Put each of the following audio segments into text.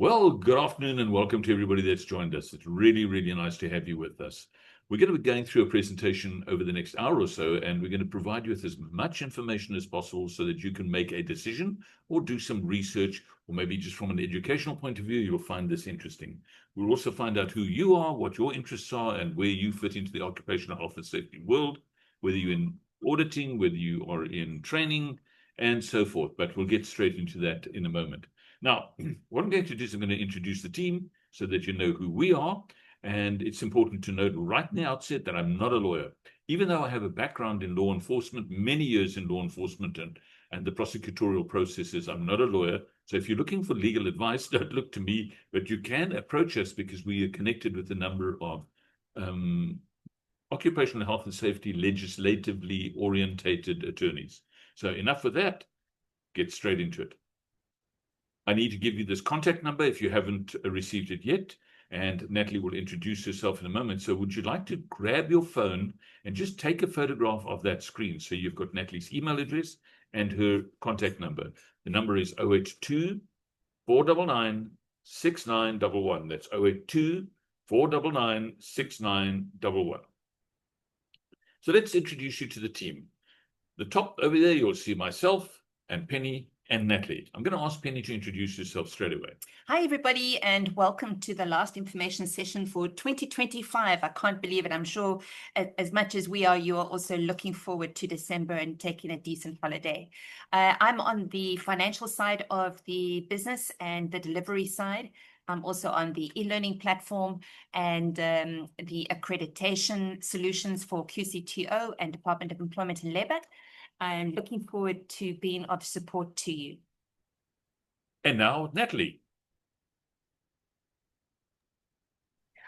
Well, good afternoon and welcome to everybody that's joined us. It's really, really nice to have you with us. We're going to be going through a presentation over the next hour or so, and we're going to provide you with as much information as possible so that you can make a decision or do some research, or maybe just from an educational point of view, you'll find this interesting. We'll also find out who you are, what your interests are, and where you fit into the occupational health and safety world, whether you're in auditing, whether you are in training, and so forth. But we'll get straight into that in a moment. Now, what I'm going to do is I'm going to introduce the team so that you know who we are. And it's important to note right in the outset that I'm not a lawyer. Even though I have a background in law enforcement, many years in law enforcement and the prosecutorial processes, I'm not a lawyer. So if you're looking for legal advice, don't look to me, but you can approach us because we are connected with a number of occupational health and safety legislatively orientated attorneys. So enough with that, get straight into it. I need to give you this contact number if you haven't received it yet, and Natalie will introduce herself in a moment. So would you like to grab your phone and just take a photograph of that screen? So you've got Natalie's email address and her contact number. The number is 082 499 6911. That's 082 499 6911. So let's introduce you to the team. The top over there, you'll see myself and Penny and Natalie. I'm going to ask Penny to introduce herself straight away. Hi, everybody, and welcome to the last information session for 2025. I can't believe it. I'm sure as much as we are, you are also looking forward to December and taking a decent holiday. I'm on the financial side of the business and the delivery side. I'm also on the e-learning platform and the accreditation solutions for QCTO and Department of Employment and Labour. I'm looking forward to being of support to you. And now, Natalie.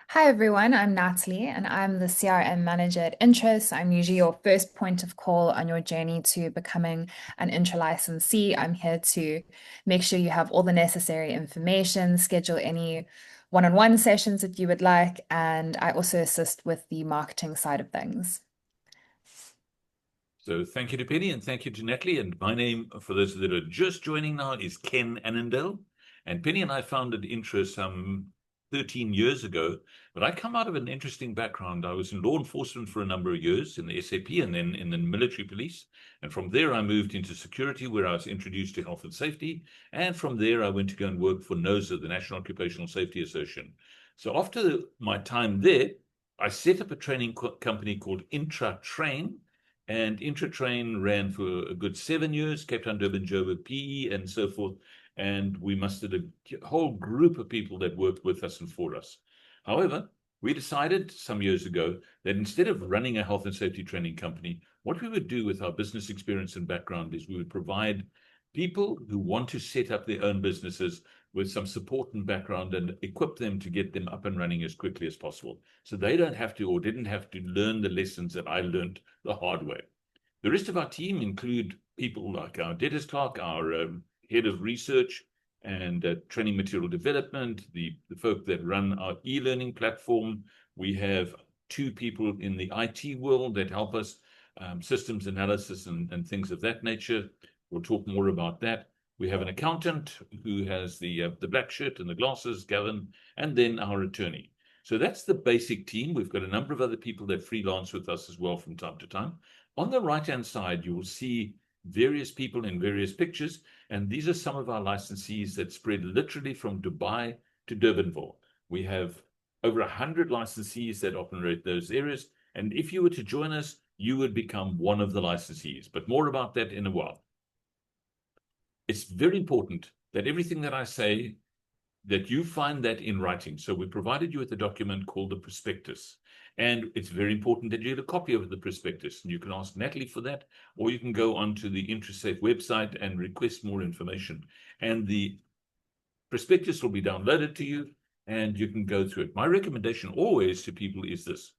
Hi everyone, I'm Natalie and I'm the CRM manager at INTRA. So I'm usually your first point of call on your journey to becoming an INTRA licensee. I'm here to make sure you have all the necessary information, schedule any one-on-one sessions that you would like, and I also assist with the marketing side of things. So thank you to Penny and thank you to Natalie. And my name, for those that are just joining now, is Ken Annandale. And Penny and I founded INTRA some 13 years ago, but I come out of an interesting background. I was in law enforcement for a number of years in the SAP and then in the military police. And from there, I moved into security, where I was introduced to health and safety. And from there, I went to go and work for NOSA, the National Occupational Safety Association. So after my time there, I set up a training company called INTRA-Train. And INTRA-Train ran for a good 7 years, Cape Town, Durban, Joburg, PE, and so forth. And we mustered a whole group of people that worked with us and for us. However, we decided some years ago that instead of running a health and safety training company, what we would do with our business experience and background is we would provide people who want to set up their own businesses with some support and background and equip them to get them up and running as quickly as possible. So they don't have to or didn't have to learn the lessons that I learned the hard way. The rest of our team include people like our debtors clerk, our head of research and training material development, the folk that run our e-learning platform. We have 2 people in the IT world that help us, systems analysis and things of that nature. We'll talk more about that. We have an accountant who has the black shirt and the glasses, Gavin, and then our attorney. So that's the basic team. We've got a number of other people that freelance with us as well from time to time. On the right-hand side, you will see various people in various pictures, and these are some of our licensees that spread literally from Dubai to Durbanville. We have over 100 licensees that operate those areas, and if you were to join us, you would become one of the licensees, but more about that in a while. It's very important that everything that I say, that you find that in writing. So we provided you with a document called the prospectus. And it's very important that you get a copy of the prospectus. And you can ask Natalie for that, or you can go onto the INTRA-SAFE website and request more information. And the prospectus will be downloaded to you, and you can go through it. My recommendation always to people is this: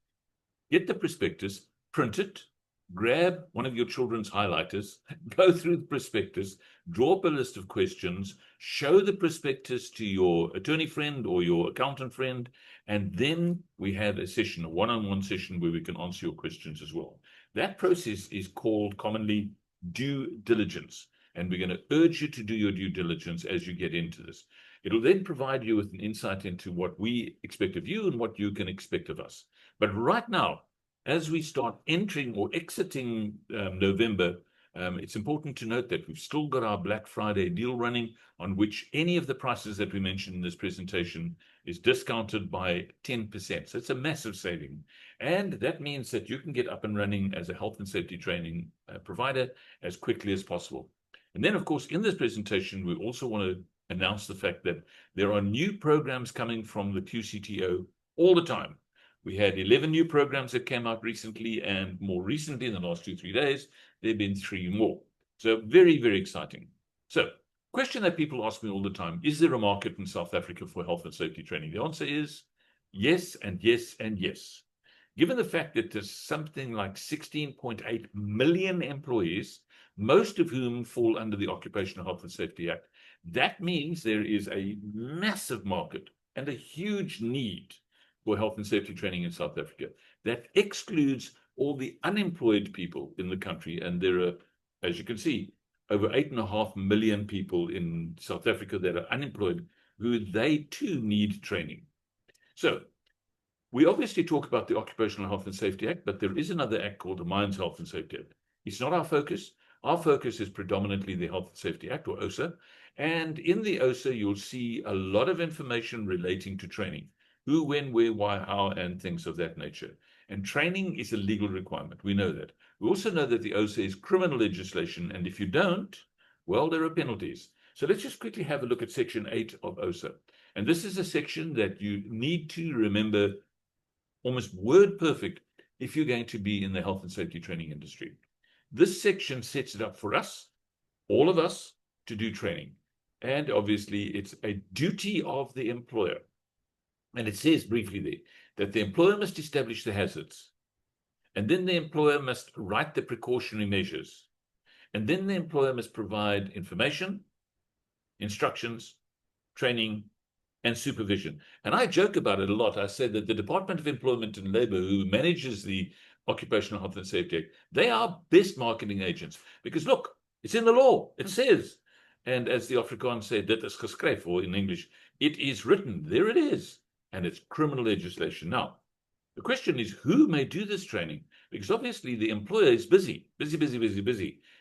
get the prospectus, print it, grab one of your children's highlighters, go through the prospectus, draw up a list of questions, show the prospectus to your attorney friend or your accountant friend, and then we have a session, a one-on-one session where we can answer your questions as well. That process is called commonly due diligence. And we're going to urge you to do your due diligence as you get into this. It'll then provide you with an insight into what we expect of you and what you can expect of us. But right now, as we start entering or exiting November, it's important to note that we've still got our Black Friday deal running, on which any of the prices that we mentioned in this presentation is discounted by 10%. So it's a massive saving. And that means that you can get up and running as a health and safety training provider as quickly as possible. And then, of course, in this presentation, we also want to announce the fact that there are new programs coming from the QCTO all the time. We had 11 new programs that came out recently, and more recently, in the last 2-3 days, there have been 3 more. So very, very exciting. So, question that people ask me all the time, is there a market in South Africa for health and safety training? The answer is yes, and yes, and yes. Given the fact that there's something like 16.8 million employees, most of whom fall under the Occupational Health and Safety Act, that means there is a massive market and a huge need for health and safety training in South Africa. That excludes all the unemployed people in the country. And there are, as you can see, over 8.5 million people in South Africa that are unemployed, who they too need training. So we obviously talk about the Occupational Health and Safety Act, but there is another act called the Mines Health and Safety Act. It's not our focus. Our focus is predominantly the Health and Safety Act, or OSA. And in the OSA, you'll see a lot of information relating to training. Who, when, where, why, how, and things of that nature. And training is a legal requirement. We know that. We also know that the OSA is criminal legislation, and if you don't, well, there are penalties. So let's just quickly have a look at Section 8 of OSA. And this is a section that you need to remember almost word perfect if you're going to be in the health and safety training industry. This section sets it up for us, all of us, to do training. And obviously, it's a duty of the employer. And it says briefly there that the employer must establish the hazards. And then the employer must write the precautionary measures. And then the employer must provide information, instructions, training, and supervision. And I joke about it a lot. I say that the Department of Employment and Labor, who manages the Occupational Health and Safety Act, they are best marketing agents. Because look, it's in the law. It says. And as the Afrikaans say, dit is geskryf, or in English, it is written. There it is. And it's criminal legislation. Now, the question is, who may do this training? Because obviously the employer is busy.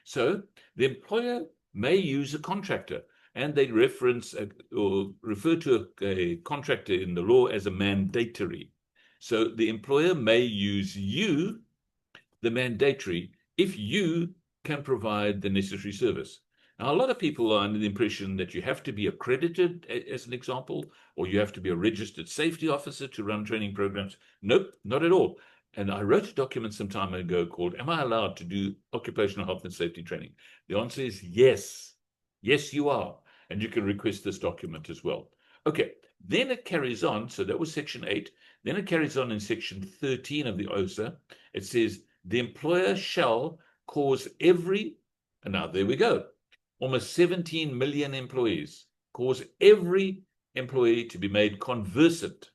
So the employer may use a contractor, and they reference or refer to a contractor in the law as a mandatory. So the employer may use you, the mandatory, if you can provide the necessary service. Now, a lot of people are under the impression that you have to be accredited, as an example, or you have to be a registered safety officer to run training programs. Nope, not at all. And I wrote a document some time ago called, Am I allowed to do occupational health and safety training? The answer is yes. Yes, you are. And you can request this document as well. Okay, then it carries on. So that was Section 8. Then it carries on in Section 13 of the OSA. It says, the employer shall cause every, and now there we go, almost 17 million employees, cause every employee to be made conversant.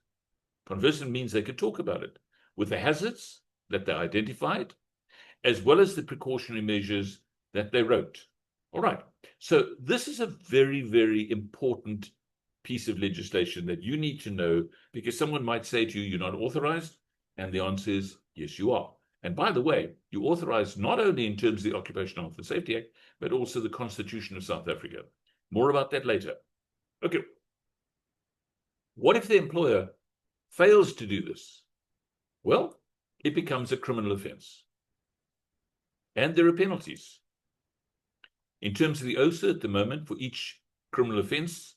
Conversant means they can talk about it, with the hazards that they identified, as well as the precautionary measures that they wrote. All right, so this is a very, very important piece of legislation that you need to know, because someone might say to you, you're not authorized, and the answer is, yes, you are. And by the way, you're authorized not only in terms of the Occupational Health and Safety Act, but also the Constitution of South Africa. More about that later. Okay. What if the employer fails to do this? Well, it becomes a criminal offense. And there are penalties. In terms of the OSA at the moment, for each criminal offense,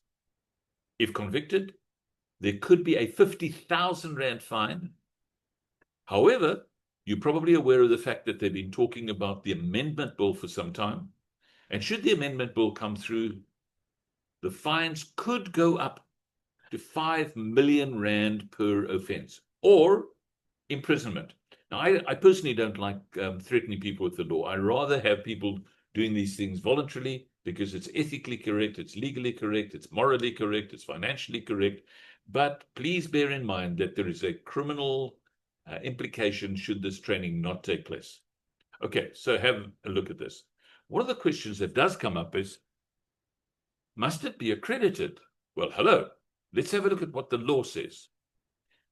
if convicted, there could be a 50,000 Rand fine. However, you're probably aware of the fact that they've been talking about the amendment bill for some time. And should the amendment bill come through, the fines could go up to 5 million Rand per offense, or imprisonment. Now, I personally don't like threatening people with the law. I rather have people doing these things voluntarily, because it's ethically correct, it's legally correct, it's morally correct, it's financially correct. But please bear in mind that there is a criminal implication should this training not take place. Okay, so have a look at this. one of the questions that does come up is, must it be accredited? Well, hello. Let's have a look at what the law says.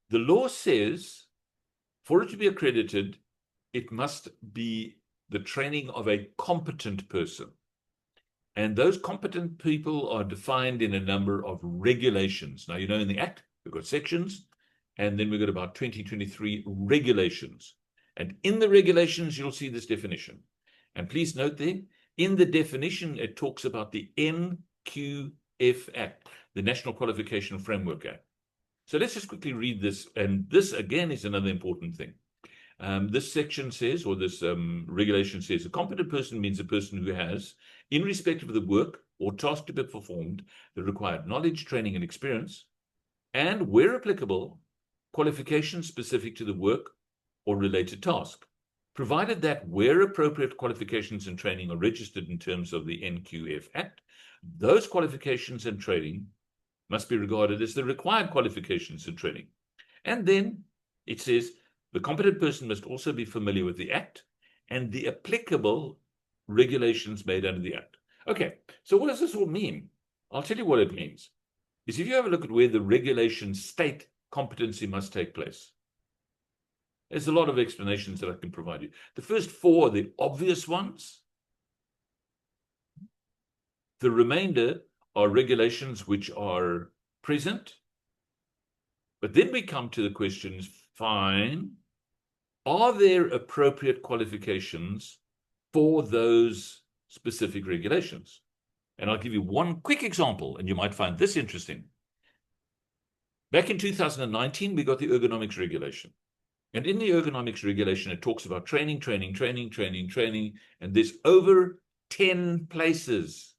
The law says for it to be accredited, it must be the training of a competent person. And those competent people are defined in a number of regulations. Now, you know, in the Act, we've got sections, and then we've got about 23 regulations. And in the regulations, you'll see this definition. And please note there, in the definition, it talks about the NQF Act, the National Qualification Framework Act. So let's just quickly read this. And this, again, is another important thing. This section says, or this regulation says, a competent person means a person who has, in respect of the work or task to be performed, the required knowledge, training, and experience, and where applicable, qualifications specific to the work or related task, provided that where appropriate qualifications and training are registered in terms of the NQF Act, those qualifications and training must be regarded as the required qualifications and training. And then it says, the competent person must also be familiar with the Act and the applicable regulations made under the Act. Okay, so what does this all mean? I'll tell you what it means. Is if you have a look at where the regulations state competency must take place, there's a lot of explanations that I can provide you. The first four are the obvious ones. The remainder are regulations which are present. But then we come to the questions, fine, are there appropriate qualifications for those specific regulations? And I'll give you one quick example, and you might find this interesting. Back in 2019, we got the ergonomics regulation. And in the ergonomics regulation, it talks about training, and there's over 10 places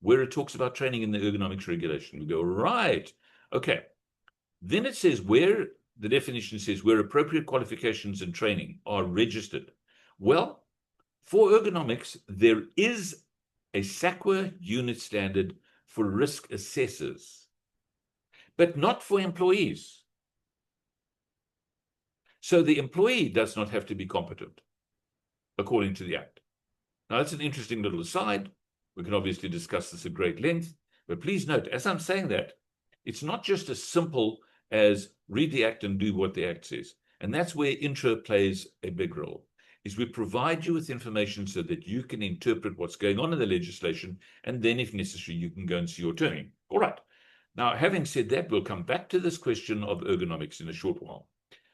where it talks about training in the ergonomics regulation. We go, right, okay. Then it says where, the definition says where appropriate qualifications and training are registered. Well, for ergonomics, there is a SAQA unit standard for risk assessors, but not for employees. So the employee does not have to be competent, according to the Act. Now, that's an interesting little aside. We can obviously discuss this at great length, but please note, as I'm saying that, it's not just as simple as read the Act and do what the Act says. And that's where INTRA plays a big role, is we provide you with information so that you can interpret what's going on in the legislation, and then if necessary, you can go and see your attorney. All right. Now, having said that, we'll come back to this question of ergonomics in a short while.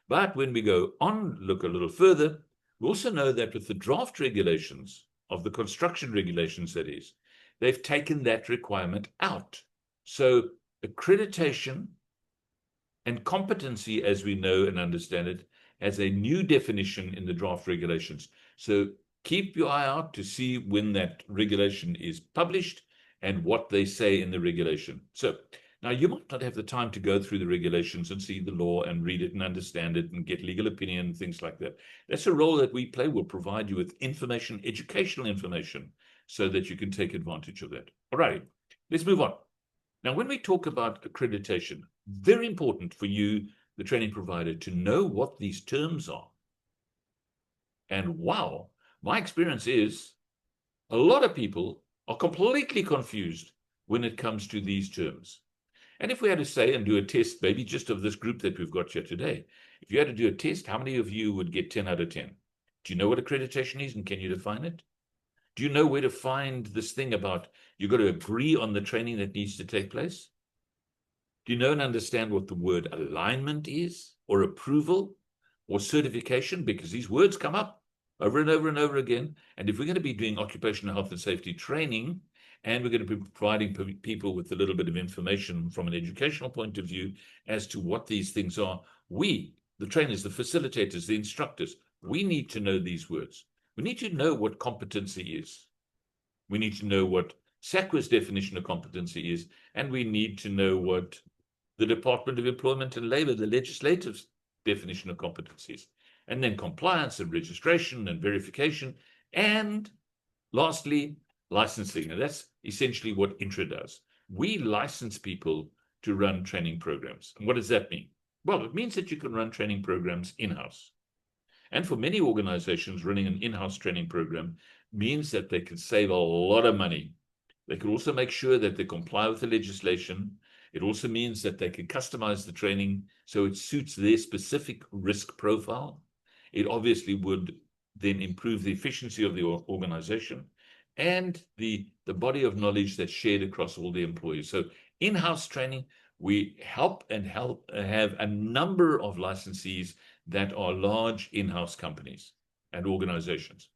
But when we go on, look a little further, we also know that with the draft regulations of the construction regulations, that is, they've taken that requirement out. So accreditation and competency, as we know and understand it, has a new definition in the draft regulations. So keep your eye out to see when that regulation is published and what they say in the regulation. So now you might not have the time to go through the regulations and see the law and read it and understand it and get legal opinion and things like that. That's a role that we play. We'll provide you with information, educational information, so that you can take advantage of that. All right, let's move on. Now, when we talk about accreditation, very important for you, the training provider, to know what these terms are. And wow, my experience is a lot of people are completely confused when it comes to these terms. And if we had to say and do a test, maybe just of this group that we've got here today, if you had to do a test, how many of you would get 10 out of 10? Do you know what accreditation is and can you define it? Do you know where to find this thing about you've got to agree on the training that needs to take place? Do you know and understand what the word alignment is, or approval, or certification? Because these words come up over and over and over again. And if we're going to be doing occupational health and safety training, and we're going to be providing people with a little bit of information from an educational point of view as to what these things are, we, the trainers, the facilitators, the instructors, we need to know these words. We need to know what competency is. We need to know what SAQA's definition of competency is, and we need to know what the Department of Employment and Labor, the legislative definition of competencies, and then compliance and registration and verification, and lastly, licensing. And that's essentially what INTRA does. We license people to run training programs. And what does that mean? Well, it means that you can run training programs in-house. And for many organizations, running an in-house training program means that they can save a lot of money. They can also make sure that they comply with the legislation. It also means that they can customize the training so it suits their specific risk profile. It obviously would then improve the efficiency of the organization and the body of knowledge that's shared across all the employees. So in-house training, we help have a number of licensees that are large in-house companies and organizations.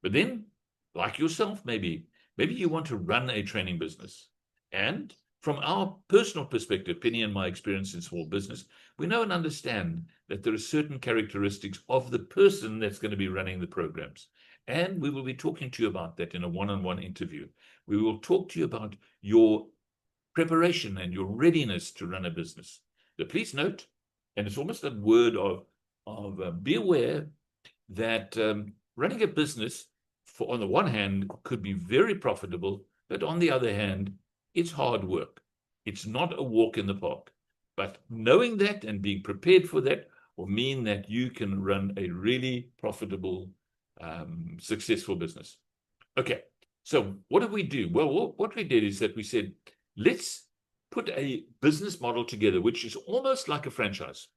But then, like yourself, maybe you want to run a training business. And from our personal perspective, Penny and my experience in small business, we know and understand that there are certain characteristics of the person that's going to be running the programs. And we will be talking to you about that in a one-on-one interview. We will talk to you about your preparation and your readiness to run a business. But please note, and it's almost a word of be aware that running a business, on the one hand, could be very profitable, but on the other hand, it's hard work. It's not a walk in the park. But knowing that and being prepared for that will mean that you can run a really profitable, successful business. Okay, so what did we do? Well, what we did is that we said, let's put a business model together, which is almost like a franchise.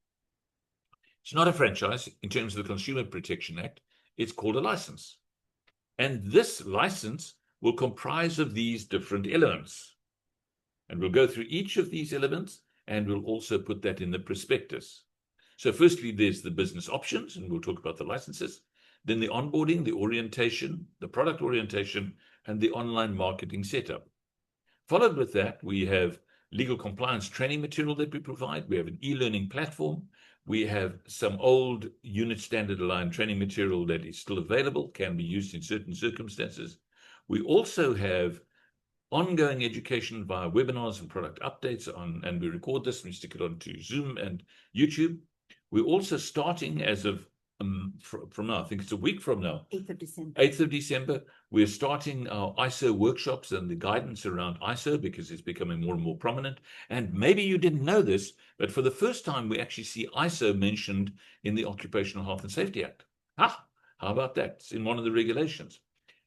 It's not a franchise in terms of the Consumer Protection Act. It's called a license. And this license will comprise of these different elements. And we'll go through each of these elements, and we'll also put that in the prospectus. So firstly, there's the business options, and we'll talk about the licenses. Then the onboarding, the orientation, the product orientation, and the online marketing setup. Followed with that, we have legal compliance training material that we provide. We have an e-learning platform. We have some old unit standard aligned training material that is still available, can be used in certain circumstances. We also have ongoing education via webinars and product updates and we record this and we stick it onto Zoom and YouTube. We're also starting as of from now, I think it's a week from now, 8th of December. 8th of December, we're starting our ISO workshops and the guidance around ISO because it's becoming more and more prominent. And maybe you didn't know this, but for the first time, we actually see ISO mentioned in the Occupational Health and Safety Act. How about that? It's in one of the regulations.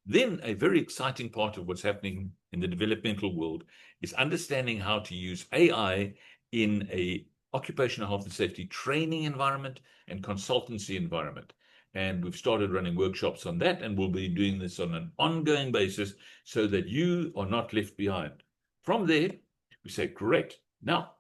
Then a very exciting part of what's happening in the developmental world is understanding how to use AI in a occupational health and safety training environment and consultancy environment. And we've started running workshops on that, and we'll be doing this on an ongoing basis so that you are not left behind. From there, we say, great. Now,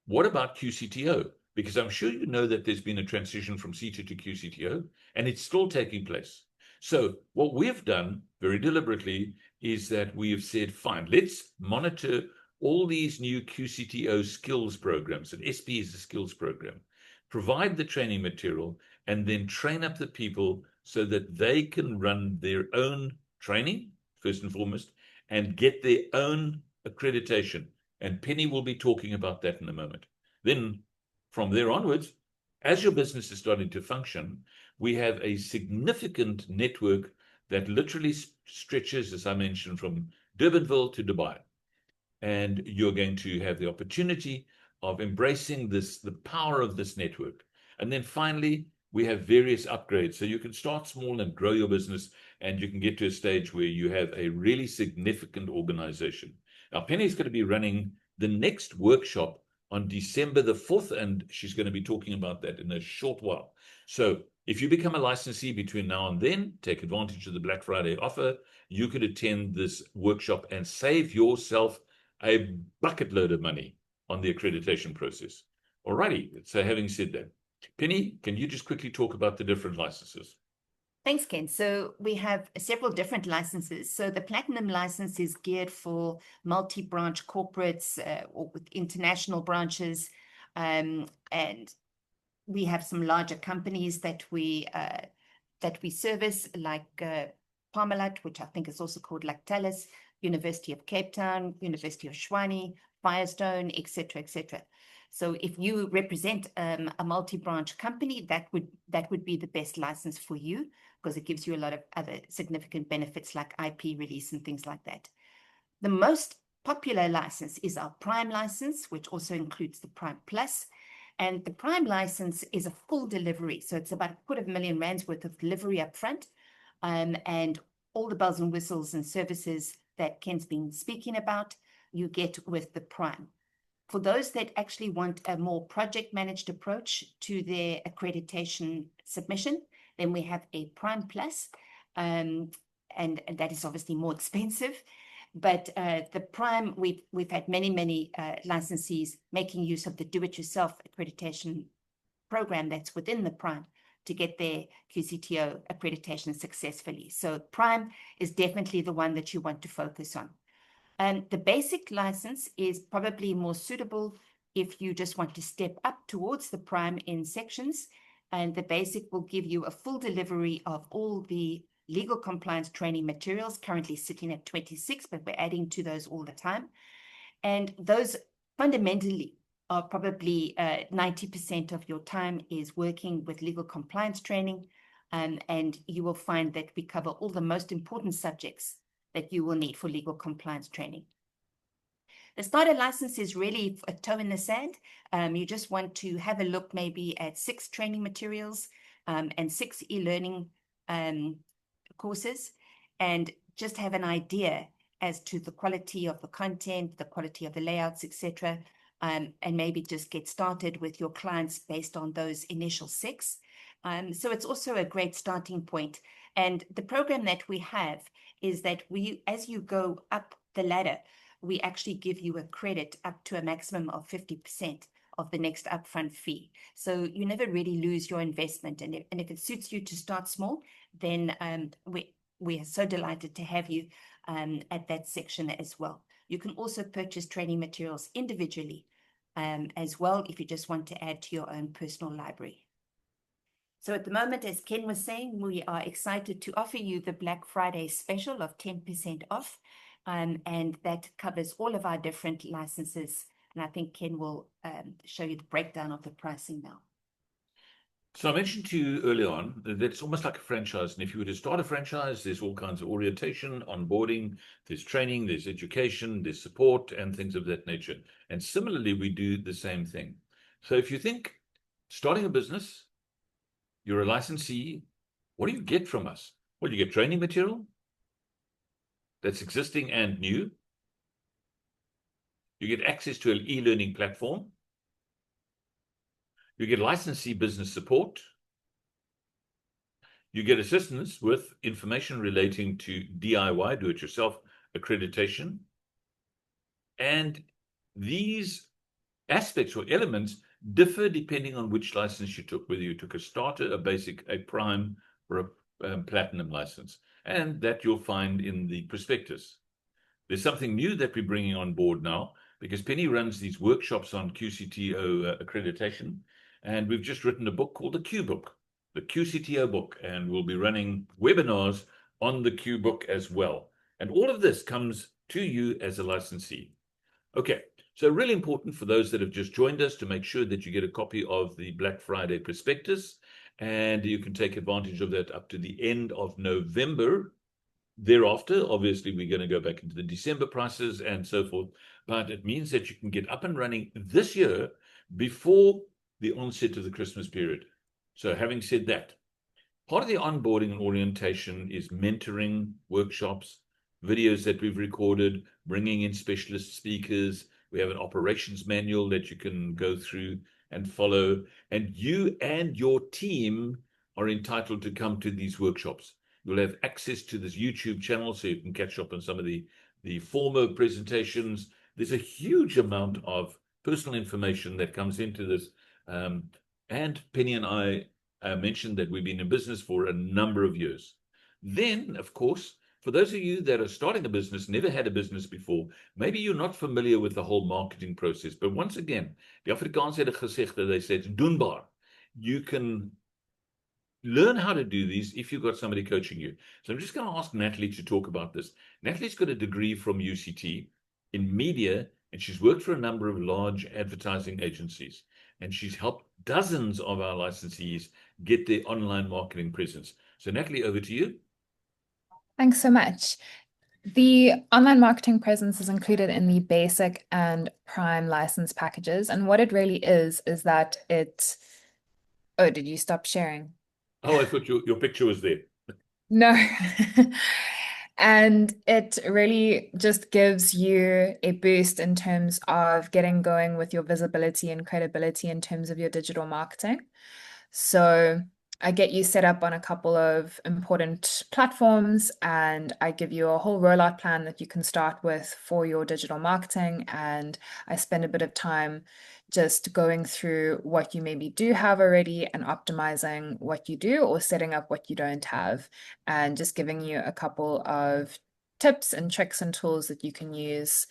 what about QCTO? Because I'm sure you know that there's been a transition from SETA to QCTO, and it's still taking place. So what we've done very deliberately is that we have said, fine, let's monitor all these new QCTO skills programs, and SP is a skills program, provide the training material, and then train up the people so that they can run their own training, first and foremost, and get their own accreditation. And Penny will be talking about that in a moment. Then from there onwards, as your business is starting to function, we have a significant network that literally stretches, as I mentioned, from Durbanville to Dubai. And you're going to have the opportunity of embracing this, the power of this network. And then finally, we have various upgrades. So you can start small and grow your business, and you can get to a stage where you have a really significant organization. Now, Penny's going to be running the next workshop on December the 4th, and she's going to be talking about that in a short while. So if you become a licensee between now and then, take advantage of the Black Friday offer. You could attend this workshop and save yourself a bucket load of money on the accreditation process. Alrighty, so having said that, Penny, can you just quickly talk about the different licenses? Thanks, Ken. So we have several different licenses. So the Platinum license is geared for multi-branch corporates or with international branches. And we have some larger companies that we service, like Parmalat, which I think is also called Lactalis, University of Cape Town, University of Tshwane, Firestone, etc., etc. So if you represent a multi-branch company, that would be the best license for you, because it gives you a lot of other significant benefits like IP release and things like that. The most popular license is our Prime license, which also includes the Prime Plus. And the Prime license is a full delivery. So it's about R250,000 worth of delivery up front. and all the bells and whistles and services that Ken's been speaking about, you get with the Prime. For those that actually want a more project managed approach to their accreditation submission, then we have a Prime Plus, and that is obviously more expensive. But the Prime, we've had many licensees making use of the do-it-yourself accreditation program that's within the Prime to get their QCTO accreditation successfully. So Prime is definitely the one that you want to focus on. The basic license is probably more suitable if you just want to step up towards the Prime in sections, and the basic will give you a full delivery of all the legal compliance training materials, currently sitting at 26, but we're adding to those all the time. And those fundamentally are probably 90% of your time is working with legal compliance training, and you will find that we cover all the most important subjects that you will need for legal compliance training. The starter license is really a toe in the sand. You just want to have a look maybe at 6 training materials and 6 e-learning courses, and just have an idea as to the quality of the content, the quality of the layouts, etc. And maybe just get started with your clients based on those initial 6. So it's also a great starting point. And the program that we have is that as you go up the ladder, we actually give you a credit up to a maximum of 50% of the next upfront fee. So you never really lose your investment. And if it suits you to start small, then we are so delighted to have you at that section as well. You can also purchase training materials individually as well if you just want to add to your own personal library. So at the moment, as Ken was saying, we are excited to offer you the Black Friday special of 10% off, and that covers all of our different licenses. And I think Ken will show you the breakdown of the pricing now. So I mentioned to you early on that it's almost like a franchise. And if you were to start a franchise, there's all kinds of orientation, onboarding, there's training, there's education, there's support, and things of that nature. And similarly, we do the same thing. So if you think starting a business, you're a licensee, what do you get from us? Well, you get training material that's existing and new. You get access to an e-learning platform. You get licensee business support. You get assistance with information relating to DIY, do-it-yourself accreditation. And these aspects or elements differ depending on which license you took, whether you took a starter, a basic, a prime, or a platinum license. And that you'll find in the prospectus. There's something new that we're bringing on board now, because Penny runs these workshops on QCTO accreditation. And we've just written a book called the Q Book, the QCTO book, and we'll be running webinars on the Q Book as well. And all of this comes to you as a licensee. Okay, so really important for those that have just joined us to make sure that you get a copy of the Black Friday prospectus, and you can take advantage of that up to the end of November. Thereafter, obviously, we're going to go back into the December prices and so forth, but it means that you can get up and running this year before the onset of the Christmas period. So having said that, part of the onboarding and orientation is mentoring, workshops, videos that we've recorded, bringing in specialist speakers. We have an operations manual that you can go through and follow, and you and your team are entitled to come to these workshops. You'll have access to this YouTube channel, so you can catch up on some of the former presentations. There's a huge amount of personal information that comes into this. And Penny and I mentioned that we've been in business for a number of years. Then, of course, for those of you that are starting a business, never had a business before, maybe you're not familiar with the whole marketing process. But once again, the Afrikaans het 'n gesegde, they said, doenbaar. You can learn how to do these if you've got somebody coaching you. So I'm just going to ask Natalie to talk about this. Natalie's got a degree from UCT in media, and she's worked for a number of large advertising agencies. And she's helped dozens of our licensees get their online marketing presence. So Natalie, over to you. Thanks so much. The online marketing presence is included in the basic and prime license packages. And what it really is that it... Oh, did you stop sharing? Oh, I thought your picture was there. No. And it really just gives you a boost in terms of getting going with your visibility and credibility in terms of your digital marketing. So I get you set up on a couple of important platforms, and I give you a whole rollout plan that you can start with for your digital marketing. And I spend a bit of time just going through what you maybe do have already and optimizing what you do or setting up what you don't have, and just giving you a couple of tips and tricks and tools that you can use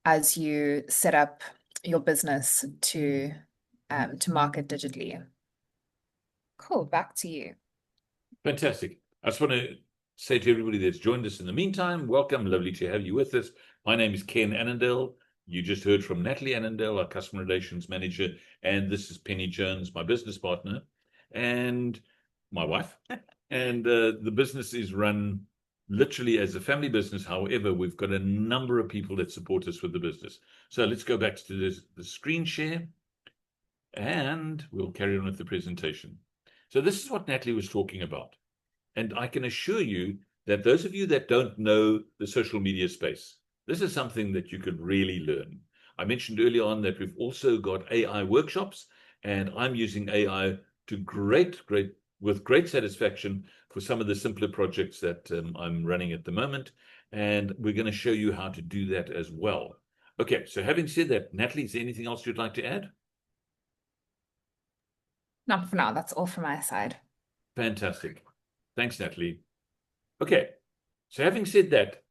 as you set up your business to market digitally. Cool, back to you. Fantastic. I just want to say to everybody that's joined us in the meantime, welcome. Lovely to have you with us. My name is Ken Annandale. You just heard from Natalie Annandale, our Customer Relations Manager, and this is Penny Jones, my business partner, and my wife. And the business is run literally as a family business. However, we've got a number of people that support us with the business. So let's go back to the screen share, and we'll carry on with the presentation. So this is what Natalie was talking about. And I can assure you that those of you that don't know the social media space, this is something that you could really learn. I mentioned earlier on that we've also got AI workshops, and I'm using AI to with great satisfaction for some of the simpler projects that I'm running at the moment. And we're going to show you how to do that as well. Okay, so having said that, Natalie, is there anything else you'd like to add? Not for now. That's all from my side. Fantastic. Thanks, Natalie. Okay, so having said that,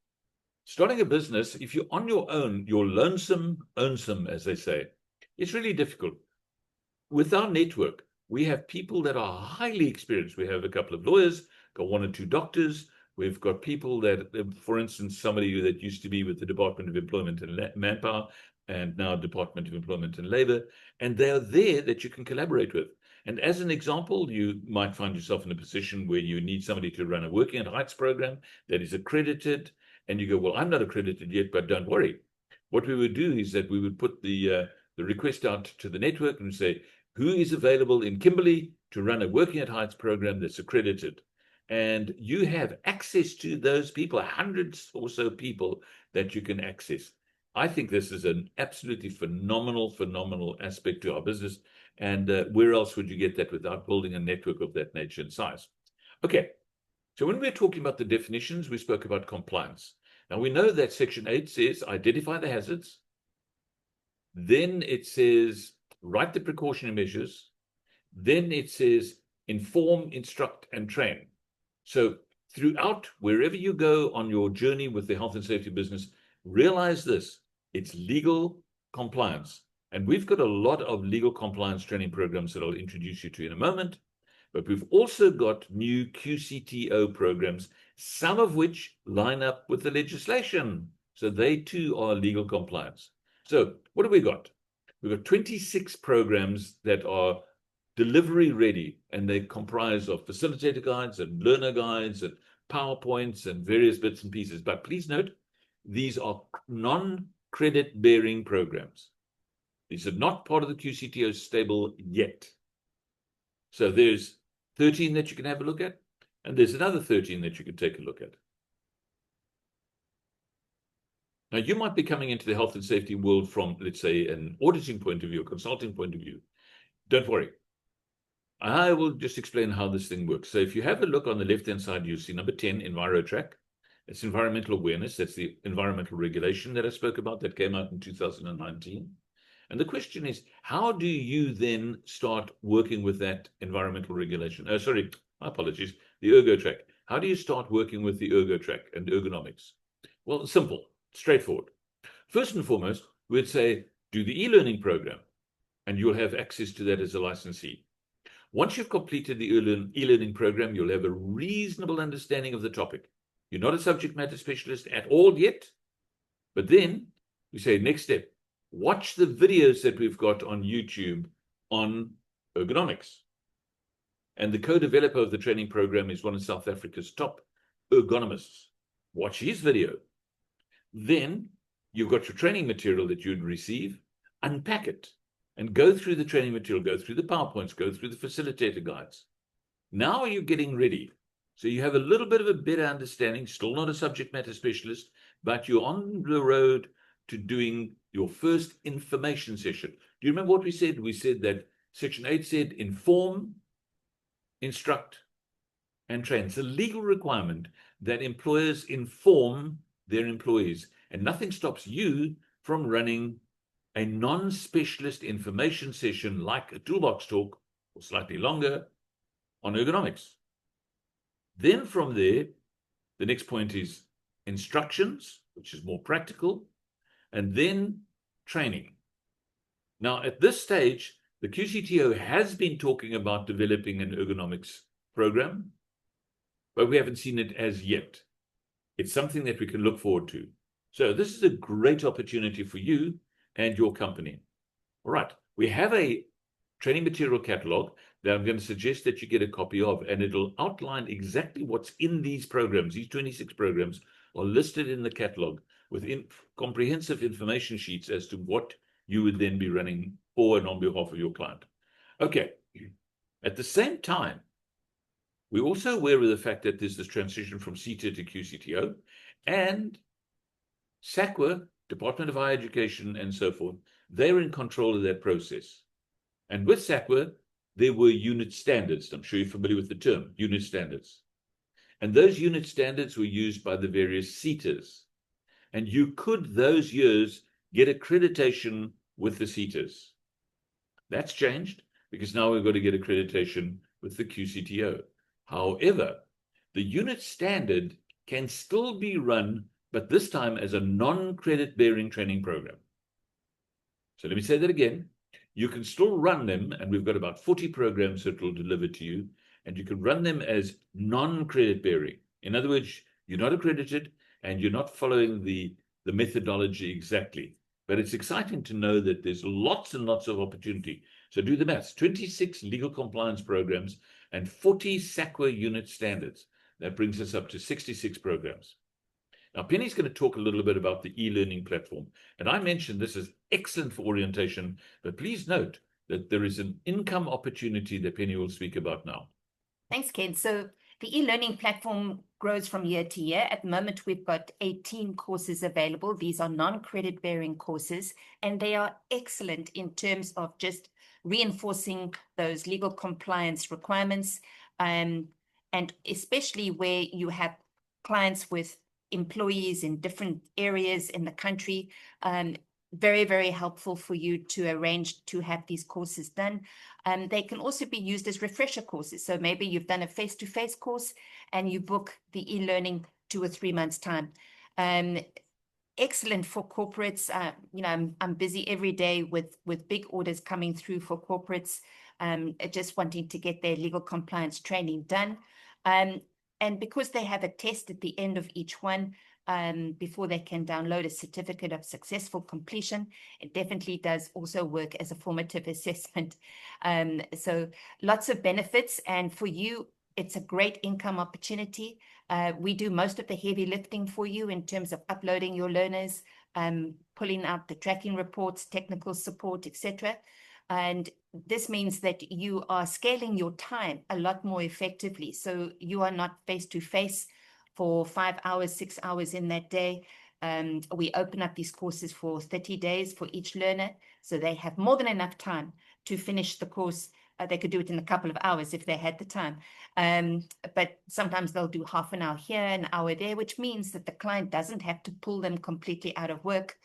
starting a business, if you're on your own, you're lonesome, as they say, it's really difficult. With our network, we have people that are highly experienced. We have a couple of lawyers, got 1 or 2 doctors. We've got people that, for instance, somebody that used to be with the Department of Employment and Manpower and now Department of Employment and Labor, and they are there that you can collaborate with. And as an example, you might find yourself in a position where you need somebody to run a Working at Heights program that is accredited, and you go, well, I'm not accredited yet, but don't worry. What we would do is that we would put the request out to the network and say, who is available in Kimberley to run a Working at Heights program that's accredited? And you have access to those people, hundreds or so people that you can access. I think this is an absolutely phenomenal aspect to our business. And where else would you get that without building a network of that nature and size? Okay, so when we're talking about the definitions, we spoke about compliance. Now we know that Section 8 says identify the hazards. Then it says write the precautionary measures. Then it says inform, instruct, and train. So throughout, wherever you go on your journey with the health and safety business, realize this, it's legal compliance. And we've got a lot of legal compliance training programs that I'll introduce you to in a moment. But we've also got new QCTO programs, some of which line up with the legislation. So they too are legal compliance. So what have we got? We've got 26 programs that are delivery ready, and they comprise of facilitator guides and learner guides and PowerPoints and various bits and pieces. But please note, these are non-credit bearing programs. These are not part of the QCTO stable yet. So there's 13 that you can have a look at, and there's another 13 that you can take a look at. Now, you might be coming into the health and safety world from, let's say, an auditing point of view, a consulting point of view. Don't worry. I will just explain how this thing works. So if you have a look on the left-hand side, you see number 10, EnviroTrack. It's environmental awareness. That's the environmental regulation that I spoke about that came out in 2019. And the question is, how do you then start working with that environmental regulation? Oh, sorry, my apologies, the ErgoTrack. How do you start working with the ErgoTrack and ergonomics? Well, simple, straightforward. First and foremost, we'd say, do the e-learning program, and you'll have access to that as a licensee. Once you've completed the e-learning program, you'll have a reasonable understanding of the topic. You're not a subject matter specialist at all yet, but then we say, next step, watch the videos that we've got on YouTube on ergonomics. And the co-developer of the training program is one of South Africa's top ergonomists. Watch his video. Then you've got your training material that you'd receive, unpack it, and go through the training material, go through the PowerPoints, go through the facilitator guides. Now you're getting ready. So you have a little bit of a better understanding, still not a subject matter specialist, but you're on the road to doing your first information session. Do you remember what we said? We said that Section 8 said inform, instruct, and train. It's a legal requirement that employers inform their employees, and nothing stops you from running a non-specialist information session like a toolbox talk or slightly longer on ergonomics. Then from there, the next point is instructions, which is more practical, and then training. Now, at this stage, the QCTO has been talking about developing an ergonomics program, but we haven't seen it as yet. It's something that we can look forward to. So this is a great opportunity for you and your company. All right, we have a training material catalog that I'm going to suggest that you get a copy of, and it'll outline exactly what's in these programs. These 26 programs are listed in the catalog with comprehensive information sheets as to what you would then be running for and on behalf of your client. Okay, at the same time, we're also aware of the fact that there's this transition from SETA to QCTO, and SAQA, Department of Higher Education, and so forth, they're in control of that process. And with SAQA, there were unit standards. I'm sure you're familiar with the term, unit standards. And those unit standards were used by the various SETAs. And you could, those years, get accreditation with the SETAs. That's changed because now we've got to get accreditation with the QCTO. However, the unit standard can still be run, but this time as a non-credit bearing training program. So let me say that again. You can still run them, and we've got about 40 programs that will deliver to you, and you can run them as non-credit bearing. In other words, you're not accredited and you're not following the methodology exactly. But it's exciting to know that there's lots and lots of opportunity. So do the maths, 26 legal compliance programs and 40 SAQA unit standards. That brings us up to 66 programs. Now, Penny's going to talk a little bit about the e-learning platform. And I mentioned this is excellent for orientation, but please note that there is an income opportunity that Penny will speak about now. Thanks, Ken. So the e-learning platform grows from year to year. At the moment, we've got 18 courses available. These are non-credit bearing courses, and they are excellent in terms of just reinforcing those legal compliance requirements, and especially where you have clients with employees in different areas in the country. Very, very helpful for you to arrange to have these courses done. They can also be used as refresher courses. So maybe you've done a face-to-face course and you book the e-learning 2 or 3 months' time. Excellent for corporates. I'm busy every day with big orders coming through for corporates, just wanting to get their legal compliance training done. And because they have a test at the end of each one, before they can download a certificate of successful completion, it definitely does also work as a formative assessment. So lots of benefits. And for you, it's a great income opportunity. We do most of the heavy lifting for you in terms of uploading your learners, pulling out the tracking reports, technical support, etc. And this means that you are scaling your time a lot more effectively. So you are not face-to-face for 5 hours, 6 hours in that day. We open up these courses for 30 days for each learner. So they have more than enough time to finish the course. They could do it in a couple of hours if they had the time. But sometimes they'll do half an hour here, an hour there, which means that the client doesn't have to pull them completely out of work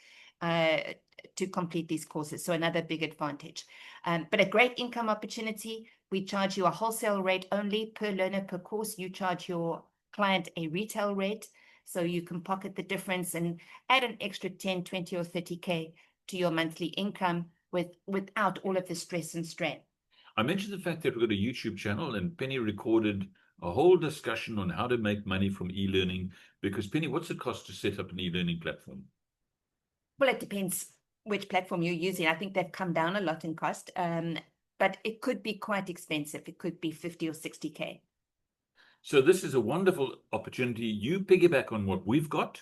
to complete these courses. So another big advantage. But a great income opportunity. We charge you a wholesale rate only per learner per course. You charge your client a retail rate. So you can pocket the difference and add an extra 10, 20 or 30K to your monthly income without all of the stress and strain. I mentioned the fact that we've got a YouTube channel, and Penny recorded a whole discussion on how to make money from e-learning. Because Penny, what's the cost to set up an e-learning platform? Well, it depends which platform you're using. I think they've come down a lot in cost, but it could be quite expensive. It could be 50 or 60K. So this is a wonderful opportunity. You piggyback on what we've got,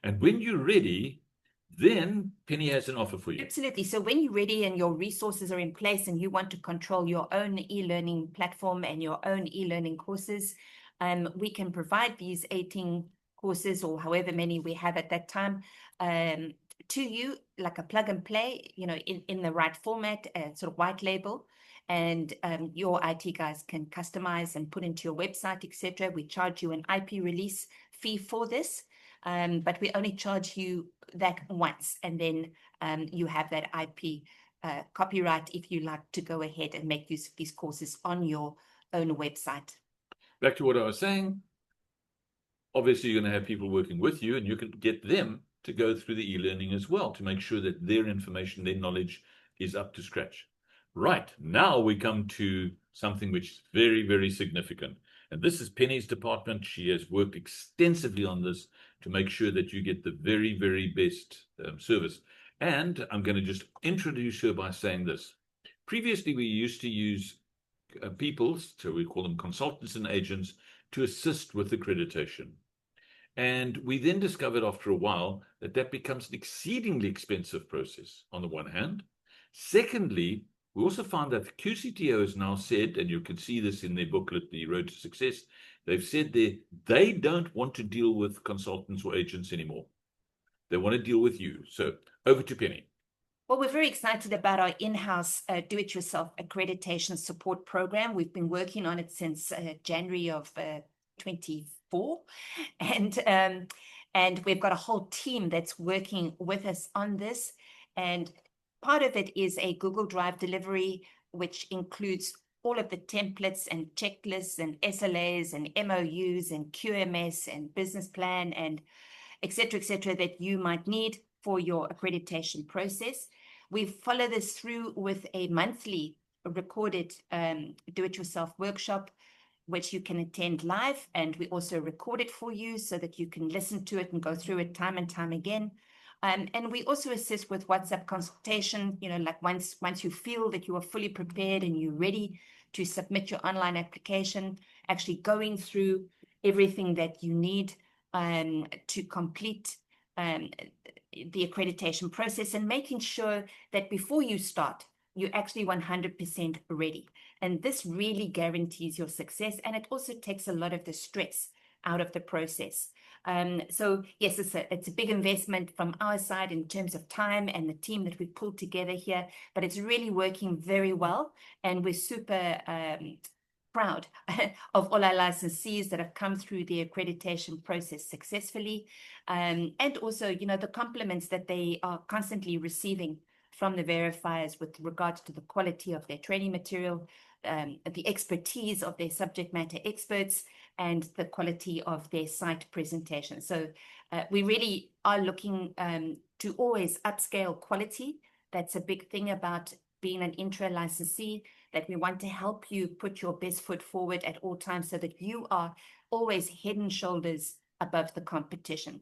and when you're ready, then Penny has an offer for you. Absolutely. So when you're ready and your resources are in place and you want to control your own e-learning platform and your own e-learning courses, we can provide these 18 courses or however many we have at that time to you like a plug and play, in the right format, sort of white label. And your IT guys can customize and put into your website, etc. We charge you an IP release fee for this, but we only charge you that once, and then you have that IP copyright if you like to go ahead and make use of these courses on your own website. Back to what I was saying, obviously you're going to have people working with you, and you can get them to go through the e-learning as well to make sure that their information, their knowledge is up to scratch. Right, now we come to something which is very, very significant. And this is Penny's department. She has worked extensively on this to make sure that you get the very, very best service. And I'm going to just introduce her by saying this. Previously, we used to use people, so we call them consultants and agents, to assist with accreditation. And we then discovered after a while that that becomes an exceedingly expensive process, on the one hand. Secondly, we also found that the QCTO has now said, and you can see this in their booklet, The Road to Success, they've said they don't want to deal with consultants or agents anymore. They want to deal with you. So over to Penny. Well, we're very excited about our in-house do-it-yourself accreditation support program. We've been working on it since January of 24, and we've got a whole team that's working with us on this. And part of it is a Google Drive delivery, which includes all of the templates and checklists and SLAs and MOUs and QMS and business plan and et cetera, that you might need for your accreditation process. We follow this through with a monthly recorded do-it-yourself workshop, which you can attend live, and we also record it for you so that you can listen to it and go through it time and time again. And we also assist with WhatsApp consultation, like once you feel that you are fully prepared and you're ready to submit your online application, actually going through everything that you need to complete the accreditation process, and making sure that before you start, you're actually 100% ready. And this really guarantees your success, and it also takes a lot of the stress out of the process. So yes, it's a big investment from our side in terms of time and the team that we've pulled together here, but it's really working very well, and we're super proud of all our licensees that have come through the accreditation process successfully, and also, the compliments that they are constantly receiving from the verifiers with regards to the quality of their training material, the expertise of their subject matter experts, and the quality of their site presentation. So we really are looking to always upscale quality. That's a big thing about being an INTRA licensee, that we want to help you put your best foot forward at all times so that you are always head and shoulders above the competition.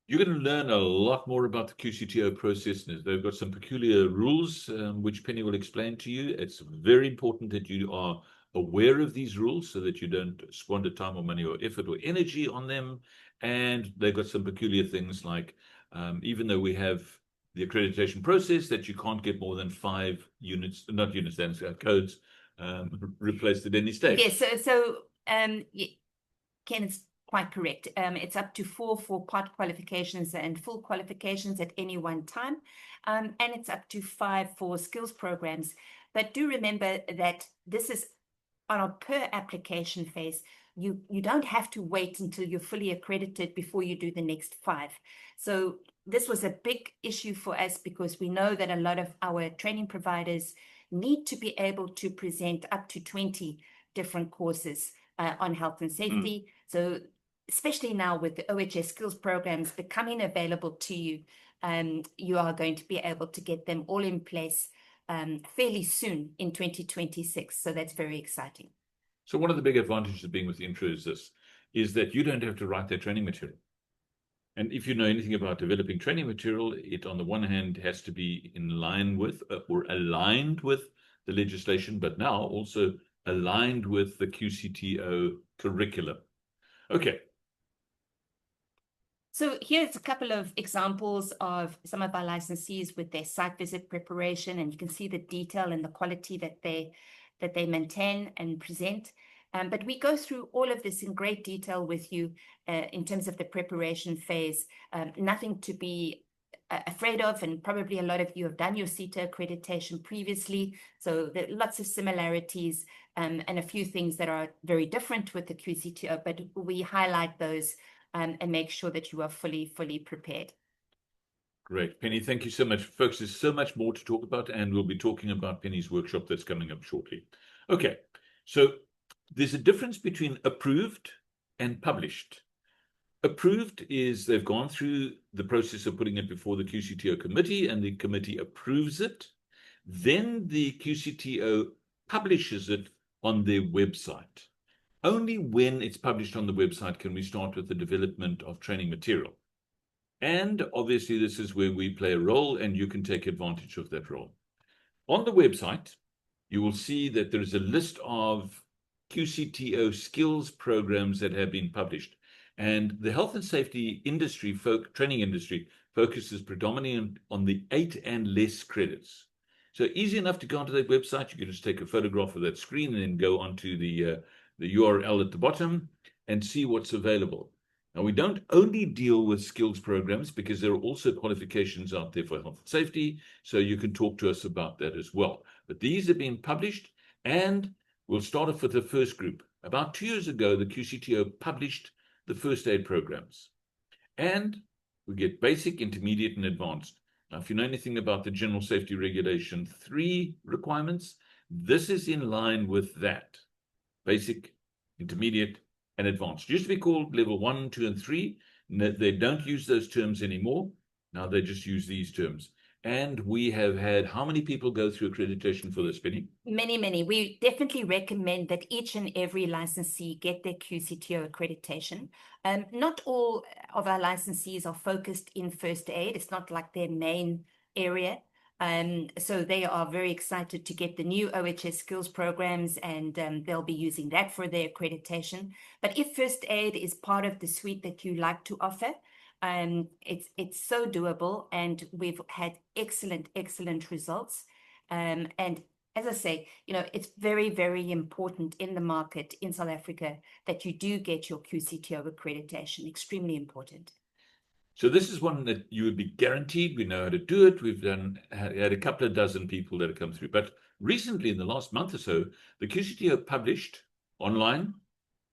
You're going to learn a lot more about the QCTO process. They've got some peculiar rules, which Penny will explain to you. It's very important that you are aware of these rules so that you don't squander time or money or effort or energy on them. And they've got some peculiar things like, even though we have the accreditation process, that you can't get more than 5 units, not units, codes replaced at any stage. Yes, so Ken, it's quite correct. It's up to 4 for part qualifications and full qualifications at any one time. And it's up to 5 for skills programs. But do remember that this is on a per application phase. You don't have to wait until you're fully accredited before you do the next 5. So this was a big issue for us because we know that a lot of our training providers need to be able to present up to 20 different courses on health and safety. So especially now with the OHS skills programs becoming available to you, you are going to be able to get them all in place fairly soon in 2026. So that's very exciting. So one of the big advantages of being with INTRA is that you don't have to write their training material. And if you know anything about developing training material, it on the one hand has to be in line with or aligned with the legislation, but now also aligned with the QCTO curriculum. Okay. So here's a couple of examples of some of our licensees with their site visit preparation, and you can see the detail and the quality that they maintain and present. But we go through all of this in great detail with you in terms of the preparation phase. Nothing to be afraid of, and probably a lot of you have done your SETA accreditation previously, so there are lots of similarities and a few things that are very different with the QCTO, but we highlight those and make sure that you are fully prepared. Great. Penny, thank you so much. Folks, there's so much more to talk about, and we'll be talking about Penny's workshop that's coming up shortly. Okay, so there's a difference between approved and published. Approved is they've gone through the process of putting it before the QCTO committee, and the committee approves it. Then the QCTO publishes it on their website. Only when it's published on the website can we start with the development of training material. And obviously, this is where we play a role, and you can take advantage of that role. On the website, you will see that there is a list of QCTO skills programs that have been published. And the health and safety industry, training industry, focuses predominantly on the 8 and less credits. So easy enough to go onto that website. You can just take a photograph of that screen and then go onto the URL at the bottom and see what's available. Now, we don't only deal with skills programs because there are also qualifications out there for health and safety, so you can talk to us about that as well. But these have been published, and we'll start off with the first group. About 2 years ago, the QCTO published the first aid programs, and we get basic, intermediate, and advanced. Now, if you know anything about the General Safety Regulation 3 requirements, this is in line with that. Basic, intermediate, and advanced. It used to be called level 1, 2, and 3. They don't use those terms anymore. Now they just use these terms. And we have had how many people go through accreditation for this, Penny? Many. We definitely recommend that each and every licensee get their QCTO accreditation. Not all of our licensees are focused in first aid. It's not like their main area. So they are very excited to get the new OHS skills programs, and they'll be using that for their accreditation. But if first aid is part of the suite that you like to offer, it's so doable, and we've had excellent results. And as I say, it's very important in the market in South Africa that you do get your QCTO accreditation. Extremely important. So this is one that you would be guaranteed. We know how to do it. We've had a couple of dozen people that have come through. But recently, in the last month or so, the QCTO published online